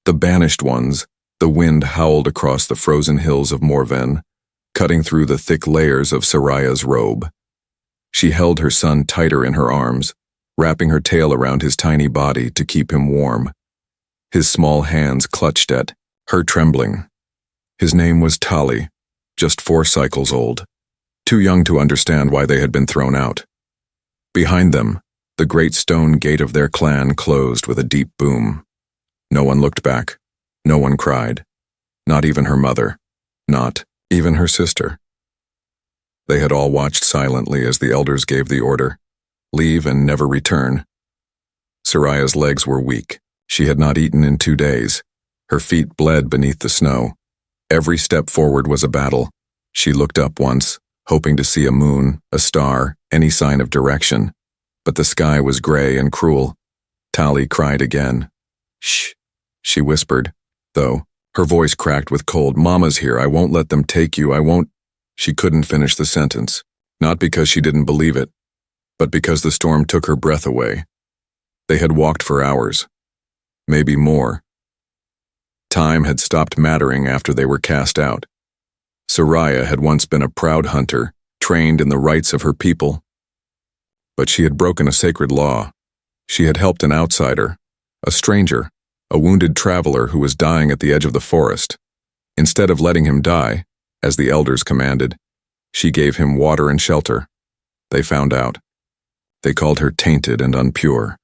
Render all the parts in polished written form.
The banished ones. The wind howled across the frozen hills of Morven, cutting through the thick layers of Soraya's robe. She held her son tighter in her arms, wrapping her tail around his tiny body to keep him warm. His small hands clutched at her, trembling. His name was Tali, just 4 cycles old, too young to understand why they had been thrown out. Behind them, the great stone gate of their clan closed with a deep boom. No one looked back. No one cried. Not even her mother. Not even her sister. They had all watched silently as the elders gave the order, leave and never return. Soraya's legs were weak. She had not eaten in 2 days. Her feet bled beneath the snow. Every step forward was a battle. She looked up once, hoping to see a moon, a star, any sign of direction. But the sky was gray and cruel. Tali cried again. "Shh," she whispered, though her voice cracked with cold. "Mama's here. I won't let them take you. I won't." She couldn't finish the sentence, not because she didn't believe it, but because the storm took her breath away. They had walked for hours, maybe more. Time had stopped mattering after they were cast out. Soraya had once been a proud hunter, trained in the rights of her people. But she had broken a sacred law. She had helped an outsider, a stranger, a wounded traveler who was dying at the edge of the forest. Instead of letting him die, as the elders commanded, she gave him water and shelter. They found out. They called her tainted and unpure.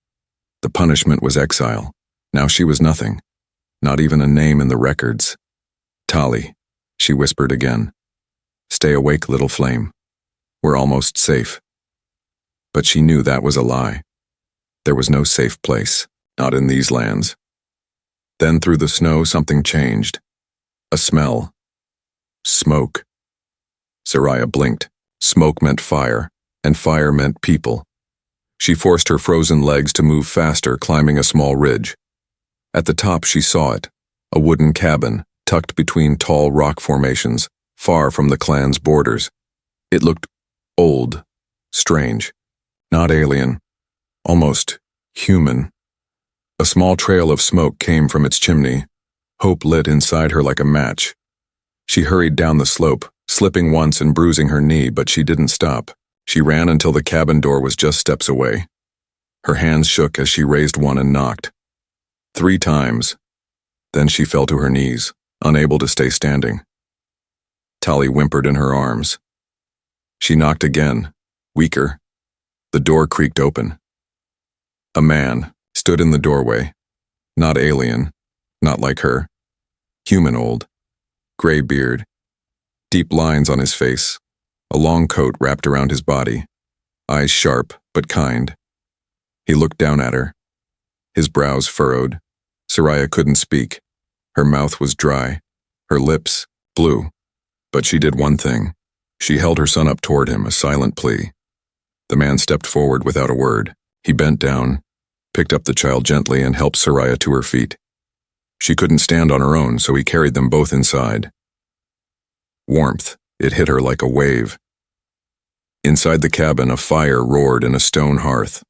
The punishment was exile. Now she was nothing, not even a name in the records. "Tali," she whispered again. "Stay awake, little flame. We're almost safe." But she knew that was a lie. There was no safe place, not in these lands. Then through the snow something changed. A smell. Smoke. Soraya blinked. Smoke meant fire, and fire meant people. She forced her frozen legs to move faster, climbing a small ridge. At the top she saw it, a wooden cabin, tucked between tall rock formations, far from the clan's borders. It looked old, strange, not alien, almost human. A small trail of smoke came from its chimney. Hope lit inside her like a match. She hurried down the slope, slipping once and bruising her knee, but she didn't stop. She ran until the cabin door was just steps away. Her hands shook as she raised one and knocked. 3 times. Then she fell to her knees, unable to stay standing. Tali whimpered in her arms. She knocked again, weaker. The door creaked open. A man stood in the doorway. Not alien, not like her. Human old. Gray beard. Deep lines on his face. A long coat wrapped around his body. Eyes sharp, but kind. He looked down at her. His brows furrowed. Soraya couldn't speak. Her mouth was dry. Her lips blue. But she did one thing. She held her son up toward him, a silent plea. The man stepped forward without a word. He bent down, picked up the child gently, and helped Soraya to her feet. She couldn't stand on her own, so he carried them both inside. Warmth. It hit her like a wave. Inside the cabin, a fire roared in a stone hearth.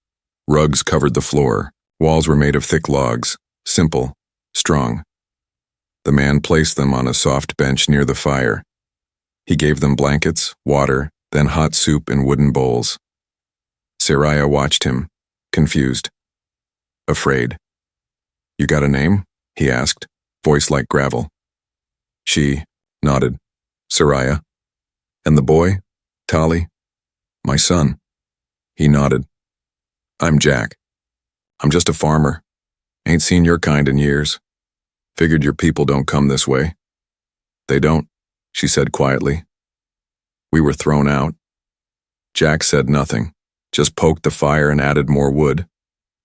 Rugs covered the floor. Walls were made of thick logs, simple, strong. The man placed them on a soft bench near the fire. He gave them blankets, water, then hot soup in wooden bowls. Soraya watched him, confused, afraid. "You got a name?" he asked, voice like gravel. She nodded. "Soraya." "And the boy? Tali?" "My son." He nodded. "I'm Jack. I'm just a farmer. Ain't seen your kind in years. Figured your people don't come this way." "They don't," she said quietly. "We were thrown out." Jack said nothing, just poked the fire and added more wood.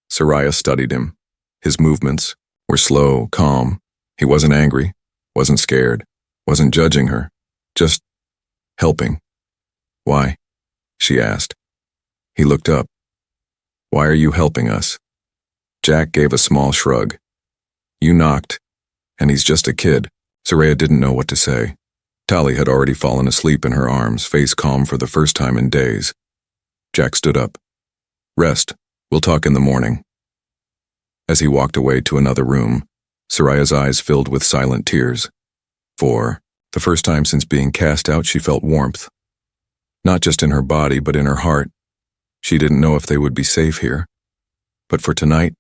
Soraya studied him. His movements were slow, calm. He wasn't angry, wasn't scared, wasn't judging her, just helping. "Why?" she asked. He looked up. "Why are you helping us?" Jack gave a small shrug. "You knocked, and he's just a kid." Soraya didn't know what to say. Tali had already fallen asleep in her arms, face calm for the first time in days. Jack stood up. "Rest. We'll talk in the morning." As he walked away to another room, Soraya's eyes filled with silent tears. For the first time since being cast out, she felt warmth. Not just in her body, but in her heart. She didn't know if they would be safe here. But for tonight,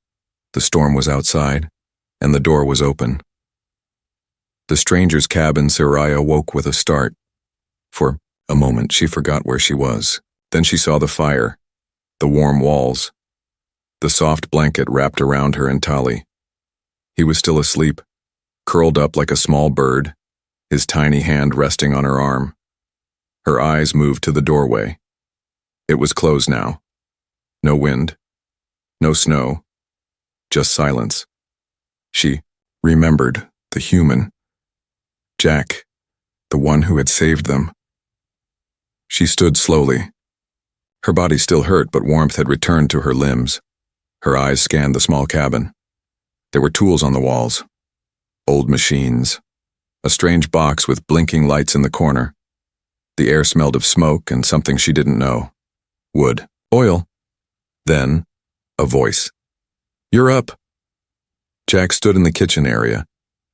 the storm was outside, and the door was open. The stranger's cabin, Soraya woke with a start. For a moment, she forgot where she was. Then she saw the fire, the warm walls, the soft blanket wrapped around her and Tali. He was still asleep, curled up like a small bird, his tiny hand resting on her arm. Her eyes moved to the doorway. It was closed now. No wind, no snow, just silence. She remembered the human. Jack, the one who had saved them. She stood slowly. Her body still hurt, but warmth had returned to her limbs. Her eyes scanned the small cabin. There were tools on the walls. Old machines. A strange box with blinking lights in the corner. The air smelled of smoke and something she didn't know. Wood. Oil. Then, a voice. "You're up." Jack stood in the kitchen area.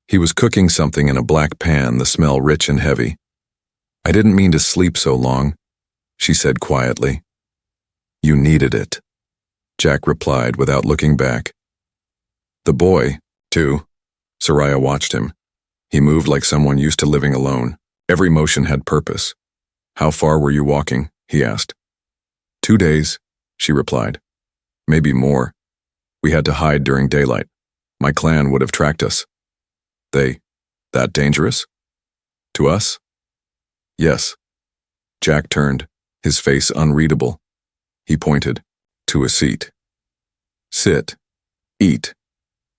He was cooking something in a black pan, the smell rich and heavy. "I didn't mean to sleep so long," she said quietly. "You needed it," Jack replied without looking back. The boy, too. Soraya watched him. He moved like someone used to living alone. Every motion had purpose. "How far were you walking?" he asked. 2 days, she replied. "Maybe more. We had to hide during daylight. My clan would have tracked us." That dangerous? To us?" "Yes." Jack turned, his face unreadable. He pointed to a seat. "Sit. Eat."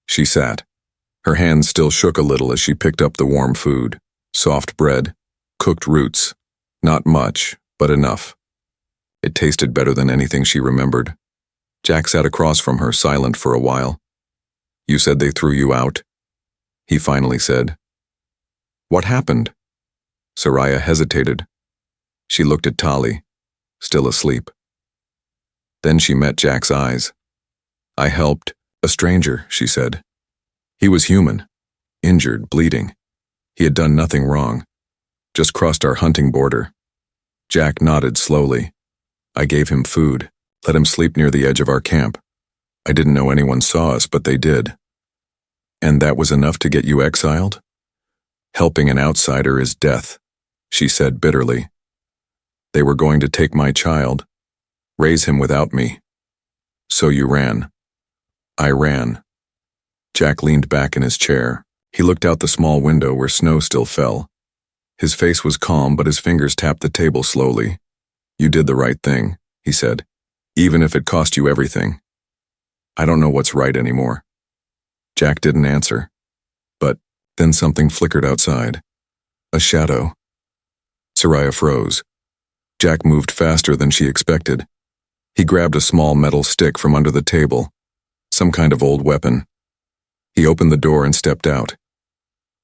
She sat. Her hands still shook a little as she picked up the warm food. Soft bread, cooked roots. Not much, but enough. It tasted better than anything she remembered. Jack sat across from her, silent for a while. "You said they threw you out?" he finally said. "What happened?" Soraya hesitated. She looked at Tali, still asleep. Then she met Jack's eyes. "I helped a stranger," she said. "He was human, injured, bleeding. He had done nothing wrong, just crossed our hunting border." Jack nodded slowly. "I gave him food, let him sleep near the edge of our camp. I didn't know anyone saw us, but they did." "And that was enough to get you exiled?" "Helping an outsider is death," she said bitterly. "They were going to take my child, raise him without me. So you ran." "I ran." Jack leaned back in his chair. He looked out the small window where snow still fell. His face was calm, but his fingers tapped the table slowly. "You did the right thing," he said, "even if it cost you everything. I don't know what's right anymore." Jack didn't answer. But then something flickered outside. A shadow. Soraya froze. Jack moved faster than she expected. He grabbed a small metal stick from under the table, some kind of old weapon. He opened the door and stepped out.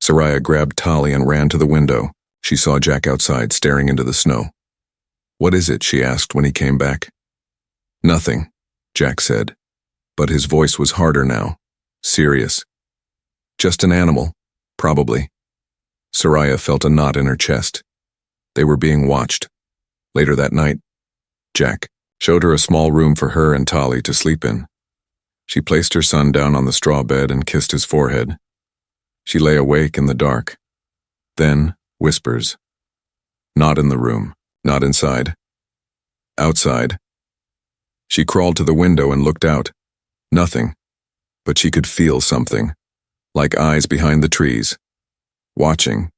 Soraya grabbed Tali and ran to the window. She saw Jack outside, staring into the snow. "What is it?" she asked when he came back. "Nothing," Jack said, but his voice was harder now, serious. "Just an animal, probably." Soraya felt a knot in her chest. They were being watched. Later that night, Jack showed her a small room for her and Tali to sleep in. She placed her son down on the straw bed and kissed his forehead. She lay awake in the dark. Then, whispers. Not in the room, not inside. Outside. She crawled to the window and looked out. Nothing. But she could feel something, like eyes behind the trees. Watching.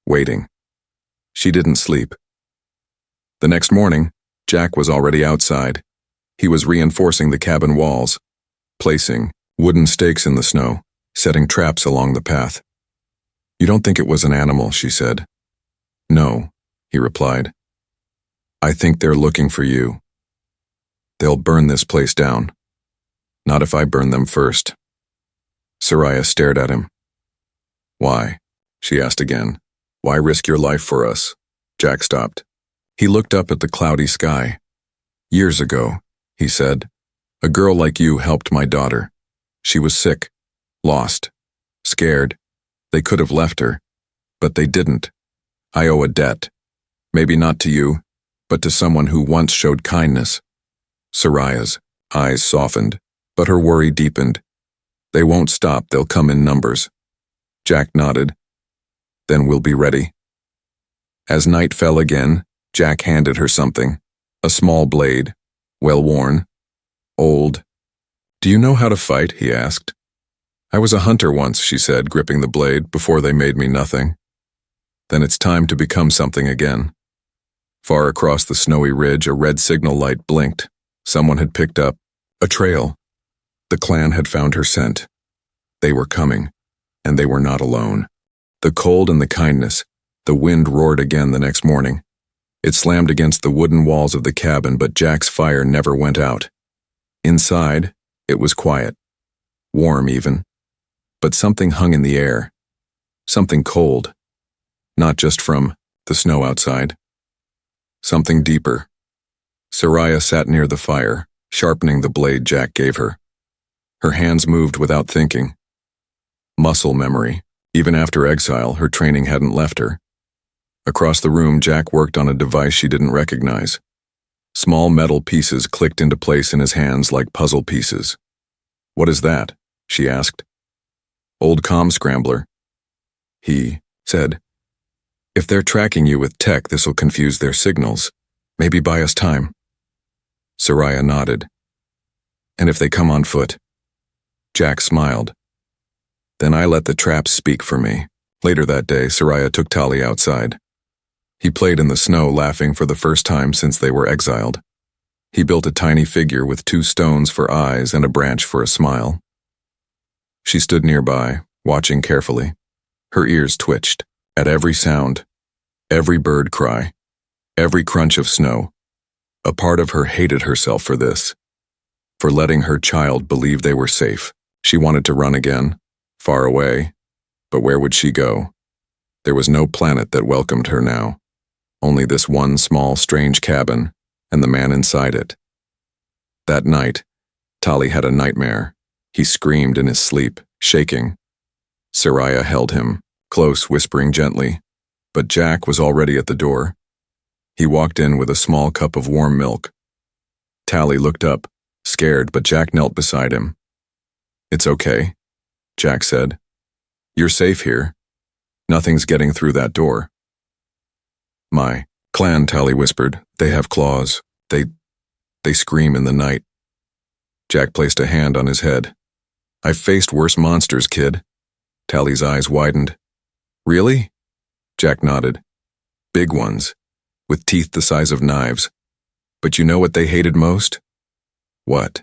Waiting. She didn't sleep. The next morning, Jack was already outside. He was reinforcing the cabin walls, placing wooden stakes in the snow, setting traps along the path. "You don't think it was an animal," she said. "No," he replied. "I think they're looking for you. They'll burn this place down. Not if I burn them first." Soraya stared at him. "Why?" she asked again. "Why risk your life for us?" Jack stopped. He looked up at the cloudy sky. "Years ago," he said, "a girl like you helped my daughter. She was sick, lost, scared. They could have left her, but they didn't. I owe a debt. Maybe not to you, but to someone who once showed kindness. Soraya's eyes softened, but her worry deepened. They won't stop, they'll come in numbers. Jack nodded. Then we'll be ready. As night fell again, Jack handed her something. A small blade, well-worn, old. Do you know how to fight? He asked. I was a hunter once, she said, gripping the blade, before they made me nothing. Then it's time to become something again. Far across the snowy ridge, a red signal light blinked. Someone had picked up a trail. The clan had found her scent. They were coming, and they were not alone. The cold and the kindness. The wind roared again the next morning. It slammed against the wooden walls of the cabin, but Jack's fire never went out. Inside, it was quiet. Warm even. But something hung in the air. Something cold. Not just from the snow outside. Something deeper. Soraya sat near the fire, sharpening the blade Jack gave her. Her hands moved without thinking. Muscle memory. Even after exile, her training hadn't left her. Across the room, Jack worked on a device she didn't recognize. Small metal pieces clicked into place in his hands like puzzle pieces. What is that? She asked. Old comm scrambler. He said, if they're tracking you with tech, this'll confuse their signals. Maybe buy us time. Soraya nodded. And if they come on foot? Jack smiled. Then I let the traps speak for me. Later that day, Soraya took Tali outside. He played in the snow, laughing for the first time since they were exiled. He built a tiny figure with 2 stones for eyes and a branch for a smile. She stood nearby, watching carefully. Her ears twitched. At every sound, every bird cry, every crunch of snow. A part of her hated herself for this. For letting her child believe they were safe. She wanted to run again, far away. But where would she go? There was no planet that welcomed her now. Only this one small, strange cabin, and the man inside it. That night, Tali had a nightmare. He screamed in his sleep, shaking. Soraya held him, close, whispering gently, but Jack was already at the door. He walked in with a small cup of warm milk. Tali looked up, scared, but Jack knelt beside him. It's okay, Jack said. You're safe here. Nothing's getting through that door. My clan, Tali whispered. They have claws. They scream in the night. Jack placed a hand on his head. I've faced worse monsters, kid. Tali's eyes widened. Really? Jack nodded. Big ones, with teeth the size of knives. But you know what they hated most? What?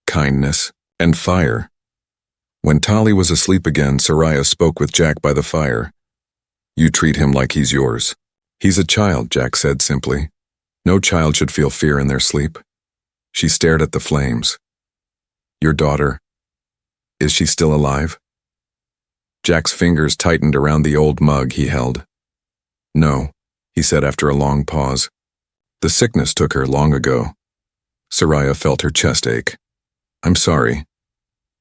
Kindness and fire. When Tali was asleep again, Soraya spoke with Jack by the fire. You treat him like he's yours. He's a child, Jack said simply. No child should feel fear in their sleep. She stared at the flames. Your daughter, is she still alive? Jack's fingers tightened around the old mug he held. No, he said after a long pause. The sickness took her long ago. Soraya felt her chest ache. I'm sorry.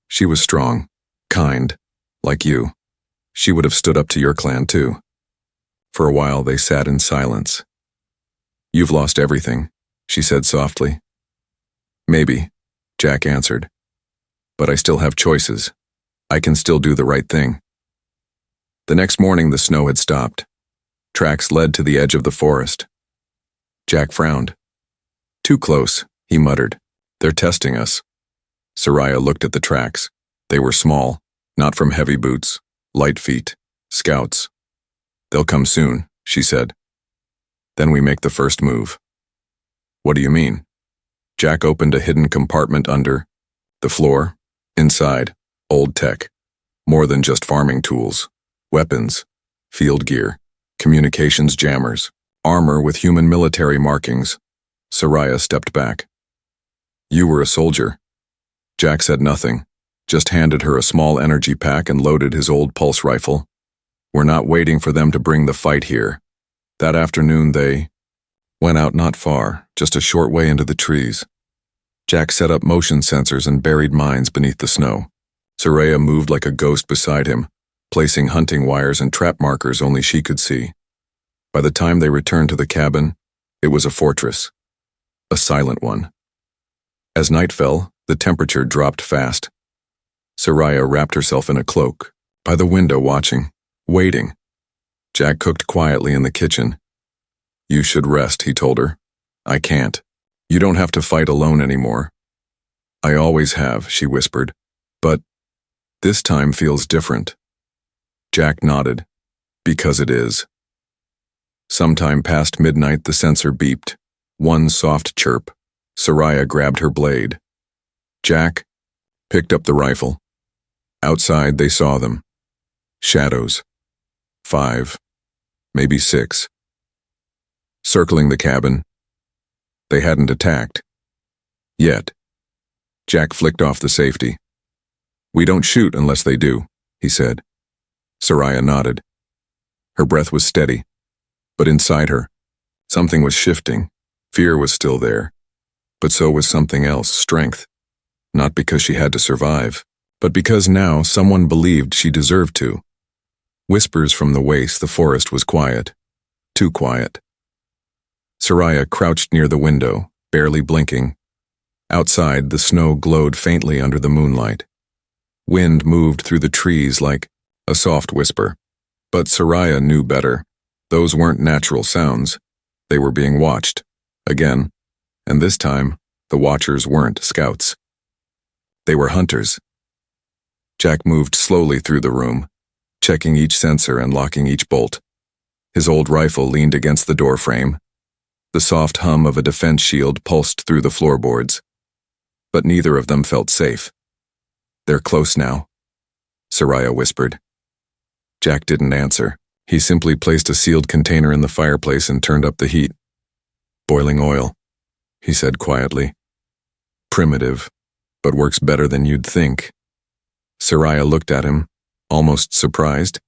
She was strong, kind, like you. She would have stood up to your clan too. For a while they sat in silence. You've lost everything, she said softly. Maybe, Jack answered. But I still have choices. I can still do the right thing. The next morning the snow had stopped. Tracks led to the edge of the forest. Jack frowned. Too close, he muttered. They're testing us. Soraya looked at the tracks. They were small, not from heavy boots, light feet, scouts. They'll come soon, she said. Then we make the first move. What do you mean? Jack opened a hidden compartment under the floor. Inside, old tech. More than just farming tools. Weapons, field gear, communications jammers, armor with human military markings. Soraya stepped back. You were a soldier. Jack said nothing, just handed her a small energy pack and loaded his old pulse rifle. We're not waiting for them to bring the fight here. That afternoon they went out not far, just a short way into the trees. Jack set up motion sensors and buried mines beneath the snow. Soraya moved like a ghost beside him, placing hunting wires and trap markers only she could see. By the time they returned to the cabin, it was a fortress. A silent one. As night fell, the temperature dropped fast. Soraya wrapped herself in a cloak, by the window watching, waiting. Jack cooked quietly in the kitchen. "You should rest," he told her. "I can't. You don't have to fight alone anymore." "I always have," she whispered. "But this time feels different." Jack nodded. "Because it is." Sometime past midnight, the sensor beeped. One soft chirp. Soraya grabbed her blade. Jack picked up the rifle. Outside, they saw them. Shadows. 5, maybe 6. Circling the cabin. They hadn't attacked. Yet. Jack flicked off the safety. "We don't shoot unless they do," he said. Soraya nodded. Her breath was steady, but inside her, something was shifting. Fear was still there, but so was something else, strength. Not because she had to survive, but because now someone believed she deserved to. Whispers from the waste, the forest was quiet. Too quiet. Soraya crouched near the window, barely blinking. Outside, the snow glowed faintly under the moonlight. Wind moved through the trees like a soft whisper. But Soraya knew better. Those weren't natural sounds. They were being watched. Again. And this time, the watchers weren't scouts. They were hunters. Jack moved slowly through the room, checking each sensor and locking each bolt. His old rifle leaned against the doorframe. The soft hum of a defense shield pulsed through the floorboards. But neither of them felt safe. "They're close now," Soraya whispered. Jack didn't answer. He simply placed a sealed container in the fireplace and turned up the heat. "Boiling oil," he said quietly. "Primitive, but works better than you'd think." Soraya looked at him, almost surprised.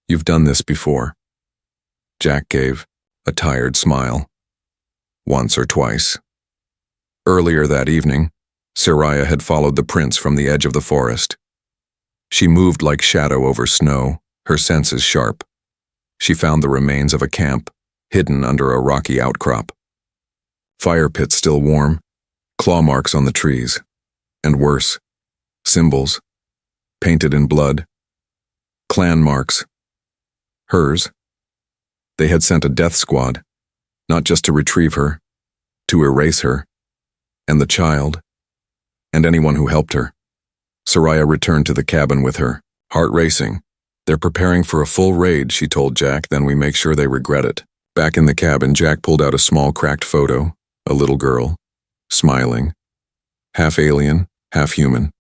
"You've done this before." Jack gave a tired smile. "Once or twice." Earlier that evening, Soraya had followed the prints from the edge of the forest. She moved like shadow over snow, her senses sharp. She found the remains of a camp, hidden under a rocky outcrop. Fire pits still warm, claw marks on the trees, and worse, symbols, painted in blood, clan marks. Hers. They had sent a death squad, not just to retrieve her, to erase her, and the child, and anyone who helped her. Soraya returned to the cabin with her, heart racing. "They're preparing for a full raid," she told Jack, "then we make sure they regret it." Back in the cabin, Jack pulled out a small cracked photo, a little girl, smiling, half alien, half human.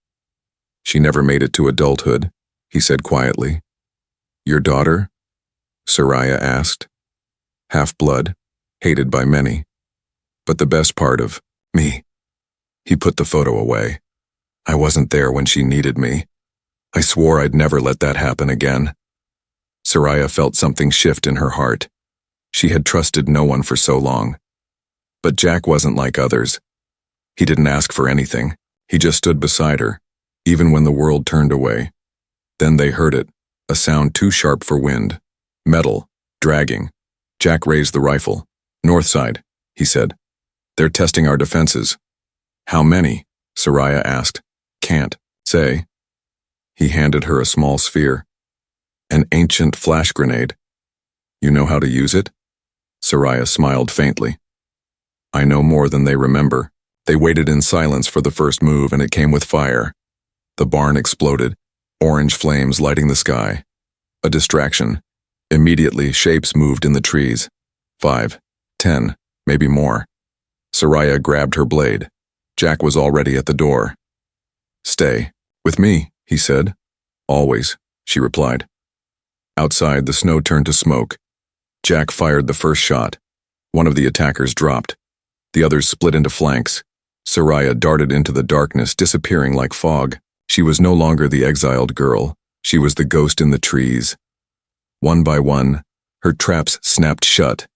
"She never made it to adulthood," he said quietly. "Your daughter?" Soraya asked. "Half-blood, hated by many. But the best part of me." He put the photo away. "I wasn't there when she needed me. I swore I'd never let that happen again." Soraya felt something shift in her heart. She had trusted no one for so long. But Jack wasn't like others. He didn't ask for anything. He just stood beside her, even when the world turned away. Then they heard it, a sound too sharp for wind. Metal, dragging. Jack raised the rifle. "North side," he said. "They're testing our defenses." "How many?" Soraya asked. "Can't say." He handed her a small sphere. "An ancient flash grenade. You know how to use it?" Soraya smiled faintly. "I know more than they remember." They waited in silence for the first move, and it came with fire. The barn exploded, orange flames lighting the sky. A distraction. Immediately, shapes moved in the trees. 5, 10, maybe more. Soraya grabbed her blade. Jack was already at the door. "Stay. With me," he said. "Always," she replied. Outside, the snow turned to smoke. Jack fired the first shot. One of the attackers dropped. The others split into flanks. Soraya darted into the darkness, disappearing like fog. She was no longer the exiled girl. She was the ghost in the trees. One by one, her traps snapped shut.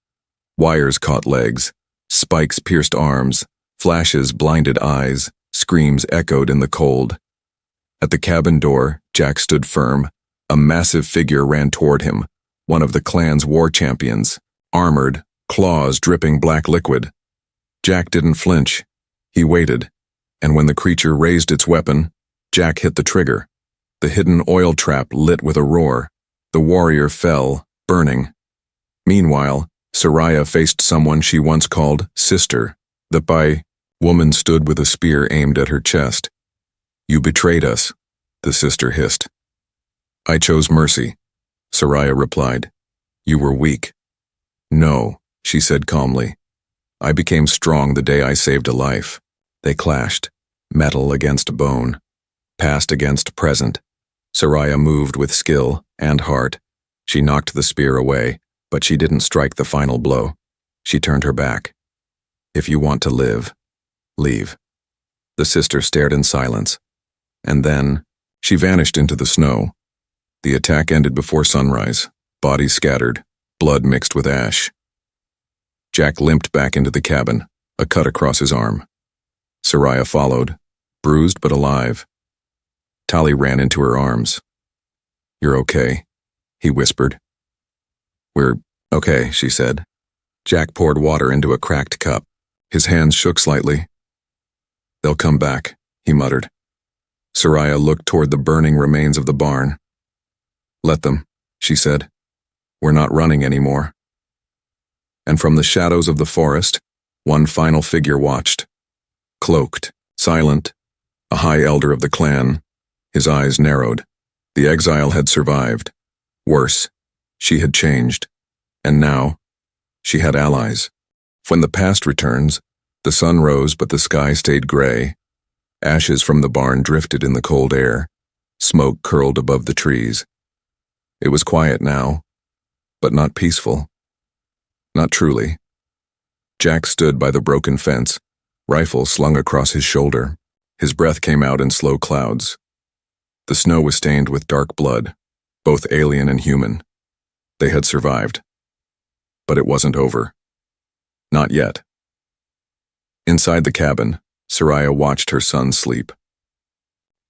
Wires caught legs. Spikes pierced arms. Flashes blinded eyes. Screams echoed in the cold. At the cabin door, Jack stood firm. A massive figure ran toward him, one of the clan's war champions, armored, claws dripping black liquid. Jack didn't flinch. He waited, and when the creature raised its weapon, Jack hit the trigger. The hidden oil trap lit with a roar. The warrior fell, burning. Meanwhile, Soraya faced someone she once called sister. The Bai woman stood with a spear aimed at her chest. "You betrayed us," the sister hissed. "I chose mercy," Soraya replied. "You were weak." "No," she said calmly. "I became strong the day I saved a life." They clashed, metal against bone, past against present. Soraya moved with skill and heart. She knocked the spear away, but she didn't strike the final blow. She turned her back. "If you want to live, leave." The sister stared in silence, and then she vanished into the snow. The attack ended before sunrise, bodies scattered, blood mixed with ash. Jack limped back into the cabin, a cut across his arm. Soraya followed, bruised but alive. Tali ran into her arms. "You're okay," he whispered. "We're okay," she said. Jack poured water into a cracked cup. His hands shook slightly. "They'll come back," he muttered. Soraya looked toward the burning remains of the barn. "Let them," she said. "We're not running anymore." And from the shadows of the forest, one final figure watched. Cloaked, silent, a high elder of the clan. His eyes narrowed. The exile had survived. Worse, she had changed. And now, she had allies. When the past returns, the sun rose but the sky stayed gray. Ashes from the barn drifted in the cold air. Smoke curled above the trees. It was quiet now, but not peaceful. Not truly. Jack stood by the broken fence, rifle slung across his shoulder. His breath came out in slow clouds. The snow was stained with dark blood, both alien and human. They had survived. But it wasn't over. Not yet. Inside the cabin, Soraya watched her son sleep.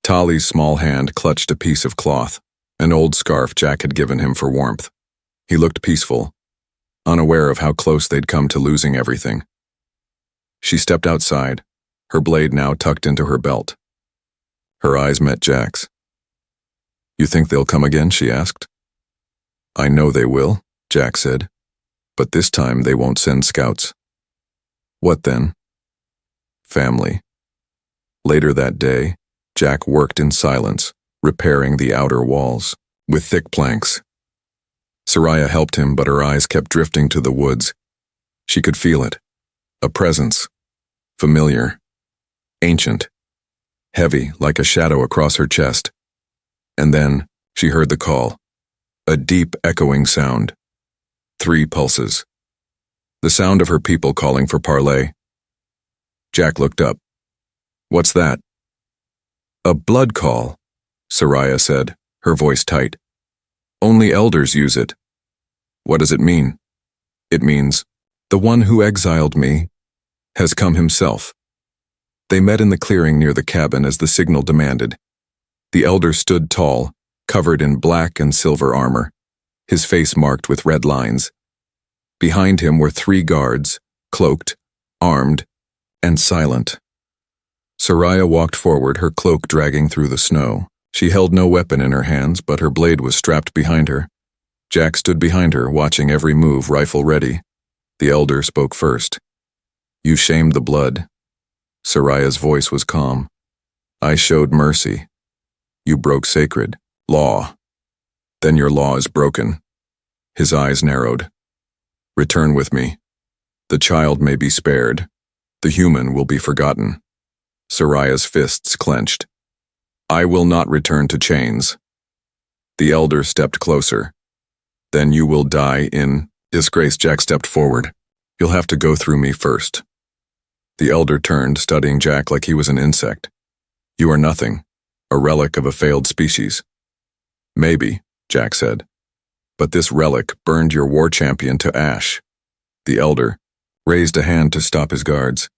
Tali's small hand clutched a piece of cloth, an old scarf Jack had given him for warmth. He looked peaceful, unaware of how close they'd come to losing everything. She stepped outside, her blade now tucked into her belt. Her eyes met Jack's. "You think they'll come again?" she asked. "I know they will," Jack said. "But this time they won't send scouts." "What then?" "Family." Later that day, Jack worked in silence, repairing the outer walls, with thick planks. Soraya helped him, but her eyes kept drifting to the woods. She could feel it. A presence. Familiar. Ancient. Heavy, like a shadow across her chest. And then, she heard the call. A deep, echoing sound. 3 pulses. The sound of her people calling for parley. Jack looked up. "What's that?" "A blood call," Soraya said, her voice tight. "Only elders use it." "What does it mean?" "It means, the one who exiled me has come himself." They met in the clearing near the cabin as the signal demanded. The elder stood tall, covered in black and silver armor, his face marked with red lines. Behind him were 3 guards, cloaked, armed, and silent. Soraya walked forward, her cloak dragging through the snow. She held no weapon in her hands, but her blade was strapped behind her. Jack stood behind her, watching every move, rifle ready. The elder spoke first. "You shamed the blood." Soraya's voice was calm. "I showed mercy. You broke sacred law. Then your law is broken." His eyes narrowed. "Return with me. The child may be spared. The human will be forgotten." Soraya's fists clenched. "I will not return to chains." The elder stepped closer. "Then you will die in disgrace." Jack stepped forward. "You'll have to go through me first." The elder turned, studying Jack like he was an insect. "You are nothing, a relic of a failed species." "Maybe," Jack said. "But this relic burned your war champion to ash." The elder raised a hand to stop his guards.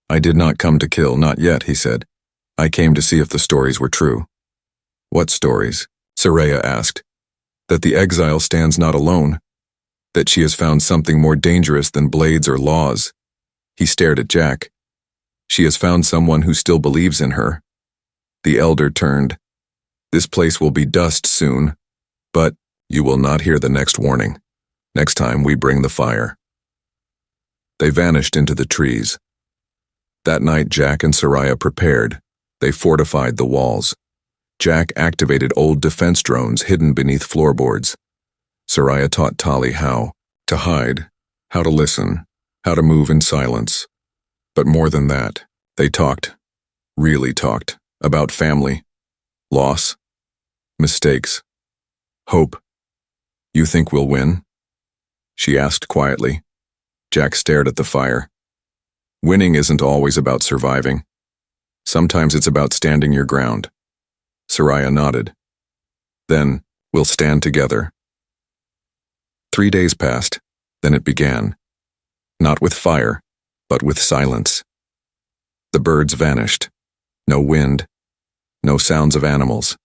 "I did not come to kill, not yet," he said. "I came to see if the stories were true." What stories? Soraya asked. That the exile stands not alone. That she has found something more dangerous than blades or laws. He stared at Jack. She has found someone who still believes in her. The elder turned. This place will be dust soon, but you will not hear the next warning. Next time we bring the fire. They vanished into the trees. That night Jack and Soraya prepared. They fortified the walls. Jack activated old defense drones hidden beneath floorboards. Soraya taught Tali how to hide, how to listen, how to move in silence. But more than that, they talked, really talked, about family, loss, mistakes, hope. You think we'll win? She asked quietly. Jack stared at the fire. Winning isn't always about surviving. Sometimes it's about standing your ground. Soraya nodded. Then, we'll stand together. 3 days passed, then it began. Not with fire, but with silence. The birds vanished. No wind. No sounds of animals.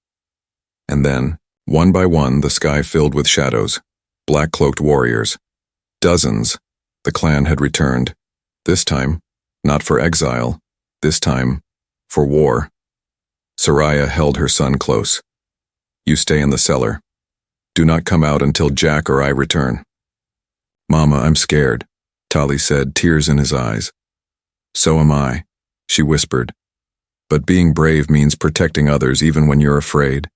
And then, one by one, the sky filled with shadows. Black-cloaked warriors. Dozens. The clan had returned. This time, not for exile. This time, for war. Soraya held her son close. You stay in the cellar. Do not come out until Jack or I return. Mama, I'm scared, Tali said, tears in his eyes. So am I, she whispered. But being brave means protecting others even when you're afraid.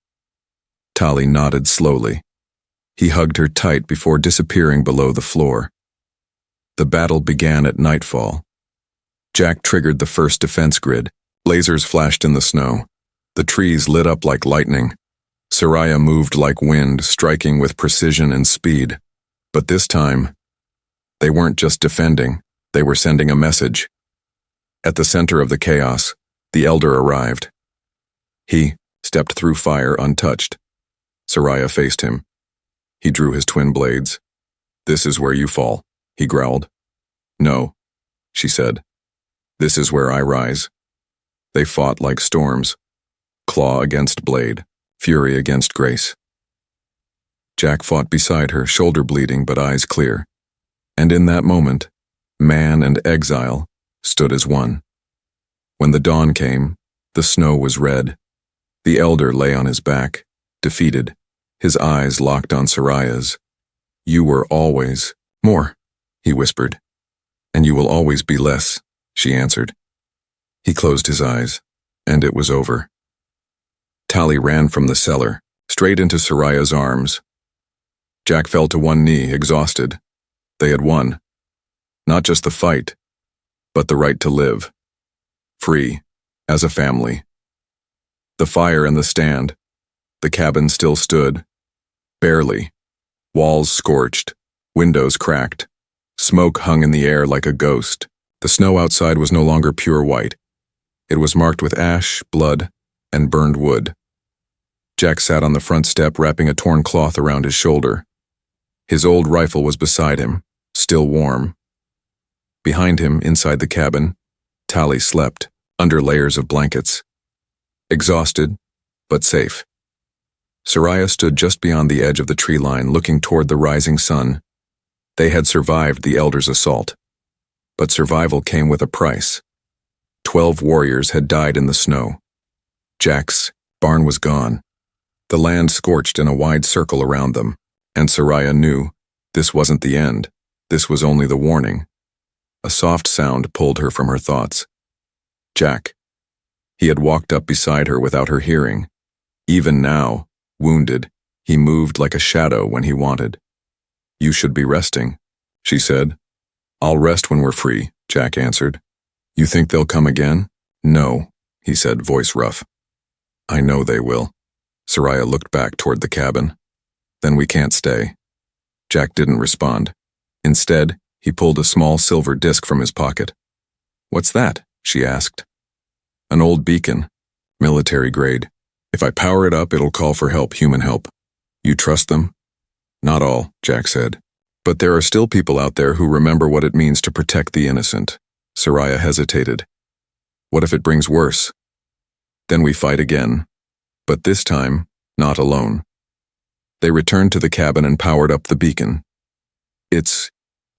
Tali nodded slowly. He hugged her tight before disappearing below the floor. The battle began at nightfall. Jack triggered the first defense grid. Lasers flashed in the snow. The trees lit up like lightning. Soraya moved like wind, striking with precision and speed. But this time, they weren't just defending, they were sending a message. At the center of the chaos, the elder arrived. He stepped through fire untouched. Soraya faced him. He drew his twin blades. This is where you fall, he growled. No, she said. This is where I rise. They fought like storms. Claw against blade, fury against grace. Jack fought beside her, shoulder bleeding but eyes clear. And in that moment, man and exile stood as one. When the dawn came, the snow was red. The elder lay on his back, defeated, his eyes locked on Soraya's. You were always more, he whispered. And you will always be less, she answered. He closed his eyes, and it was over. Tali ran from the cellar, straight into Soraya's arms. Jack fell to one knee, exhausted. They had won. Not just the fight, but the right to live. Free, as a family. The fire in the stand. The cabin still stood. Barely. Walls scorched. Windows cracked. Smoke hung in the air like a ghost. The snow outside was no longer pure white. It was marked with ash, blood, and burned wood. Jack sat on the front step, wrapping a torn cloth around his shoulder. His old rifle was beside him, still warm. Behind him, inside the cabin, Tali slept, under layers of blankets. Exhausted, but safe. Soraya stood just beyond the edge of the tree line, looking toward the rising sun. They had survived the elder's assault. But survival came with a price. 12 warriors had died in the snow. Jack's barn was gone. The land scorched in a wide circle around them, and Soraya knew this wasn't the end. This was only the warning. A soft sound pulled her from her thoughts. Jack. He had walked up beside her without her hearing. Even now, wounded, he moved like a shadow when he wanted. You should be resting, she said. I'll rest when we're free, Jack answered. You think they'll come again? No, he said, voice rough. I know they will. Soraya looked back toward the cabin. Then we can't stay. Jack didn't respond. Instead, he pulled a small silver disc from his pocket. What's that? She asked. An old beacon, military grade. If I power it up, it'll call for help, human help. You trust them? Not all, Jack said. But there are still people out there who remember what it means to protect the innocent. Soraya hesitated. What if it brings worse? Then we fight again. But this time, not alone. They returned to the cabin and powered up the beacon. Its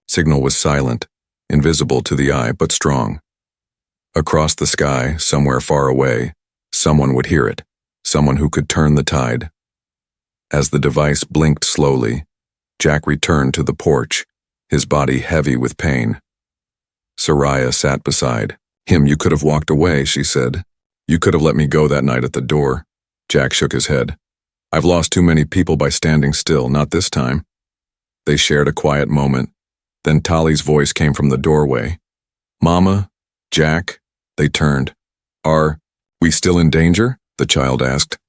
signal was silent, invisible to the eye, but strong. Across the sky, somewhere far away, someone would hear it, someone who could turn the tide. As the device blinked slowly, Jack returned to the porch, his body heavy with pain. Soraya sat beside him. "You could have walked away," she said. "You could have let me go that night at the door." Jack shook his head. "I've lost too many people by standing still, not this time." They shared a quiet moment. Then Tali's voice came from the doorway. "Mama? Jack?" They turned. "Are we still in danger?" the child asked.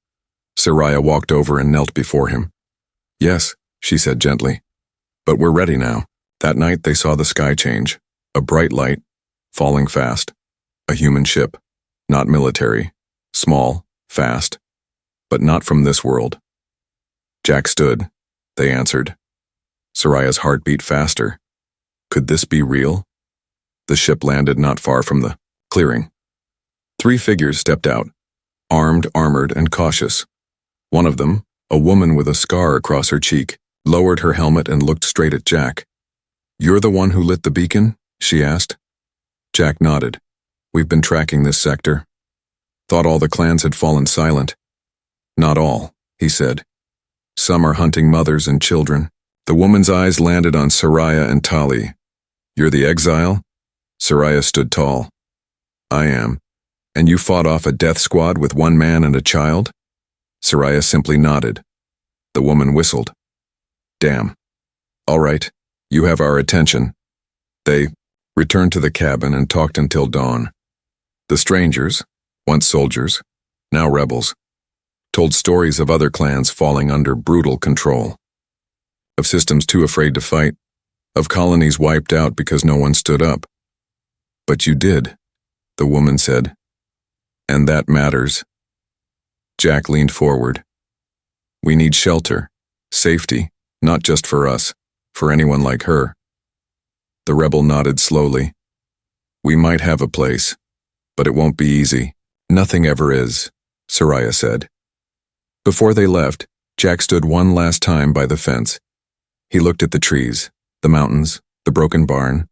Soraya walked over and knelt before him. "Yes," she said gently. "But we're ready now." That night they saw the sky change. A bright light, falling fast. A human ship, not military, small, fast, but not from this world. Jack stood. They answered. Soraya's heart beat faster. Could this be real? The ship landed not far from the clearing. 3 figures stepped out, armed, armored, and cautious. One of them, a woman with a scar across her cheek, lowered her helmet and looked straight at Jack. "You're the one who lit the beacon?" she asked. Jack nodded. "We've been tracking this sector. Thought all the clans had fallen silent." "Not all," he said. "Some are hunting mothers and children." The woman's eyes landed on Soraya and Tali. "You're the exile?" Soraya stood tall. "I am. And you fought off a death squad with 1 man and a child?" Soraya simply nodded. The woman whistled. "Damn. All right, you have our attention." They returned to the cabin and talked until dawn. The strangers, once soldiers, now rebels, told stories of other clans falling under brutal control, of systems too afraid to fight, of colonies wiped out because no one stood up. "But you did," the woman said. "And that matters." Jack leaned forward. "We need shelter, safety, not just for us, for anyone like her." The rebel nodded slowly. "We might have a place, but it won't be easy." "Nothing ever is," Soraya said. Before they left, Jack stood one last time by the fence. He looked at the trees, the mountains, the broken barn.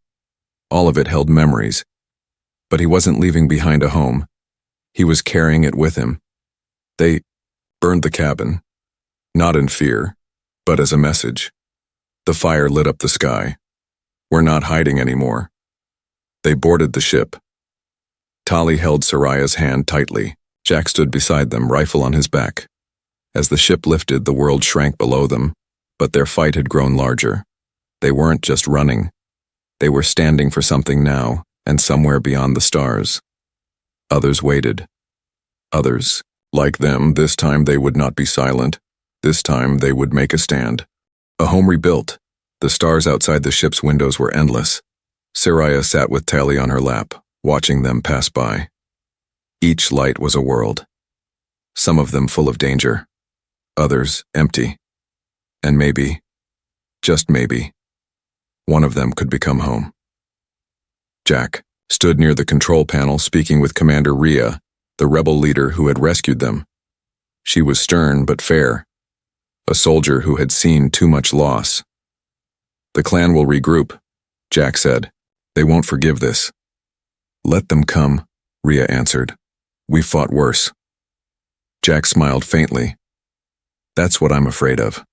All of it held memories. But he wasn't leaving behind a home. He was carrying it with him. They burned the cabin, not in fear, but as a message. The fire lit up the sky. We're not hiding anymore. They boarded the ship. Tali held Soraya's hand tightly. Jack stood beside them, rifle on his back. As the ship lifted, the world shrank below them, but their fight had grown larger. They weren't just running. They were standing for something now, and somewhere beyond the stars. Others waited. Others, like them, this time they would not be silent. This time they would make a stand. A home rebuilt. The stars outside the ship's windows were endless. Soraya sat with Tali on her lap, watching them pass by. Each light was a world. Some of them full of danger. Others empty. And maybe, just maybe, one of them could become home. Jack stood near the control panel speaking with Commander Rhea, the rebel leader who had rescued them. She was stern but fair, a soldier who had seen too much loss. "The clan will regroup," Jack said. "They won't forgive this." "Let them come," Rhea answered. "We fought worse." Jack smiled faintly. "That's what I'm afraid of."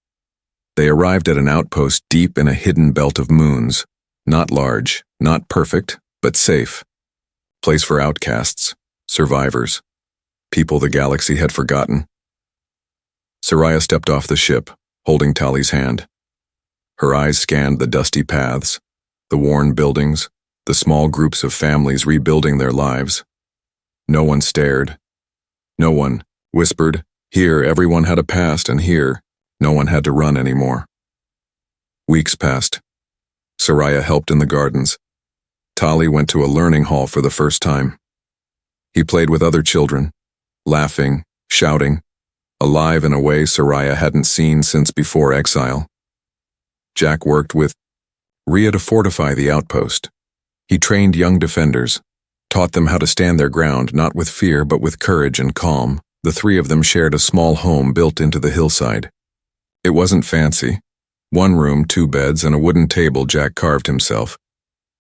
They arrived at an outpost deep in a hidden belt of moons, not large, not perfect, but safe. Place for outcasts, survivors, people the galaxy had forgotten. Soraya stepped off the ship, holding Tali's hand. Her eyes scanned the dusty paths, the worn buildings, the small groups of families rebuilding their lives. No one stared. No one whispered. Here, everyone had a past, and here, no one had to run anymore. Weeks passed. Soraya helped in the gardens. Tali went to a learning hall for the first time. He played with other children, laughing, shouting, alive in a way Soraya hadn't seen since before exile. Jack worked with Rhea to fortify the outpost. He trained young defenders, taught them how to stand their ground not with fear but with courage and calm. The three of them shared a small home built into the hillside. It wasn't fancy. One room, 2 beds, and a wooden table Jack carved himself.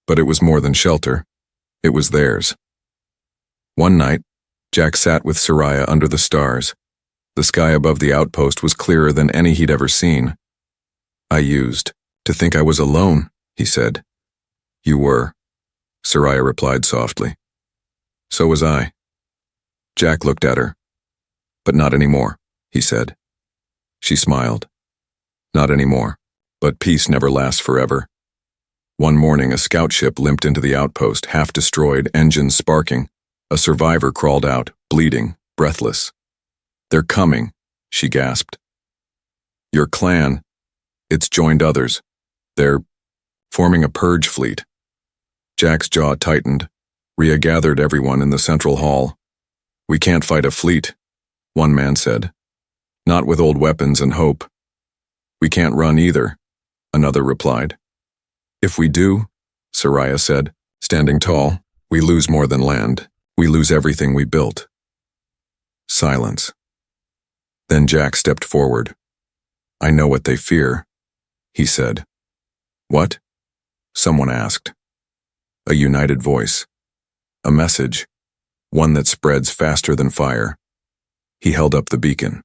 But it was more than shelter. It was theirs. One night, Jack sat with Soraya under the stars. The sky above the outpost was clearer than any he'd ever seen. "I used to think I was alone," he said. "You were," Soraya replied softly. "So was I." Jack looked at her. "But not anymore," he said. She smiled. "Not anymore. But peace never lasts forever." One morning, a scout ship limped into the outpost, half destroyed, engines sparking. A survivor crawled out, bleeding, breathless. "They're coming," she gasped. "Your clan. It's joined others. They're forming a purge fleet." Jack's jaw tightened. Rhea gathered everyone in the central hall. "We can't fight a fleet," one man said. "Not with old weapons and hope." "We can't run either," another replied. "If we do," Soraya said, standing tall, "we lose more than land. We lose everything we built." Silence. Then Jack stepped forward. "I know what they fear," he said. "What?" someone asked. A united voice. A message. One that spreads faster than fire. He held up the beacon.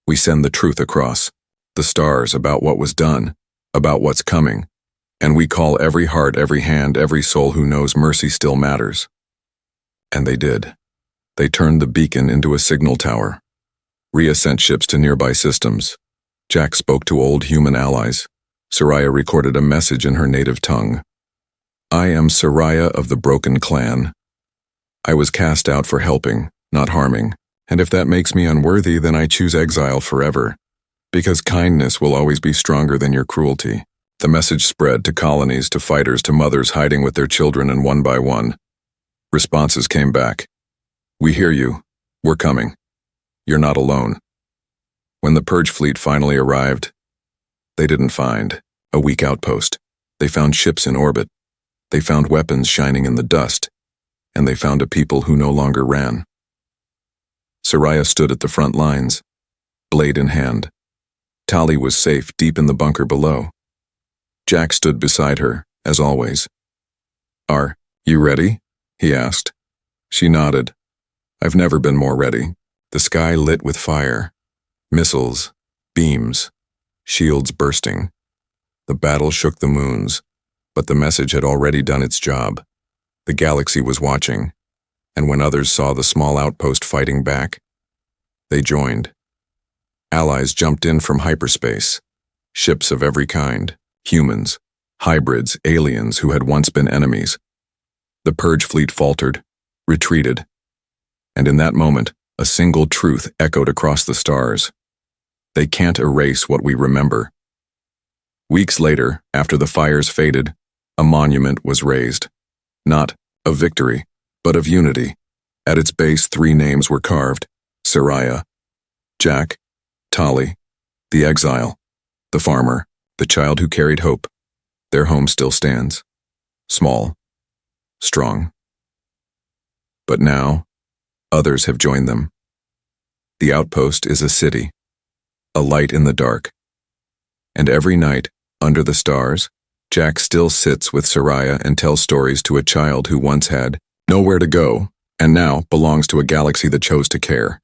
"We send the truth across. The stars about what was done, about what's coming. And we call every heart, every hand, every soul who knows mercy still matters." And they did. They turned the beacon into a signal tower. Rhea sent ships to nearby systems. Jack spoke to old human allies. Soraya recorded a message in her native tongue. "I am Soraya of the Broken Clan. I was cast out for helping, not harming, and if that makes me unworthy, then I choose exile forever, because kindness will always be stronger than your cruelty." The message spread to colonies, to fighters, to mothers hiding with their children, and one by one, responses came back. "We hear you. We're coming. You're not alone." When the purge fleet finally arrived, they didn't find a weak outpost. They found ships in orbit. They found weapons shining in the dust. And they found a people who no longer ran. Soraya stood at the front lines, blade in hand. Tali was safe deep in the bunker below. Jack stood beside her, as always. "Are you ready?" he asked. She nodded. "I've never been more ready." The sky lit with fire. Missiles, beams, shields bursting. The battle shook the moons, but the message had already done its job. The galaxy was watching, and when others saw the small outpost fighting back, they joined. Allies jumped in from hyperspace, ships of every kind, humans, hybrids, aliens who had once been enemies. The purge fleet faltered, retreated, and in that moment, a single truth echoed across the stars. They can't erase what we remember. Weeks later, after the fires faded, a monument was raised. Not of victory, but of unity. At its base, 3 names were carved: Soraya, Jack, Tali, the exile, the farmer, the child who carried hope. Their home still stands. Small, strong. But now, others have joined them. The outpost is a city, a light in the dark. And every night, under the stars, Jack still sits with Soraya and tells stories to a child who once had nowhere to go and now belongs to a galaxy that chose to care.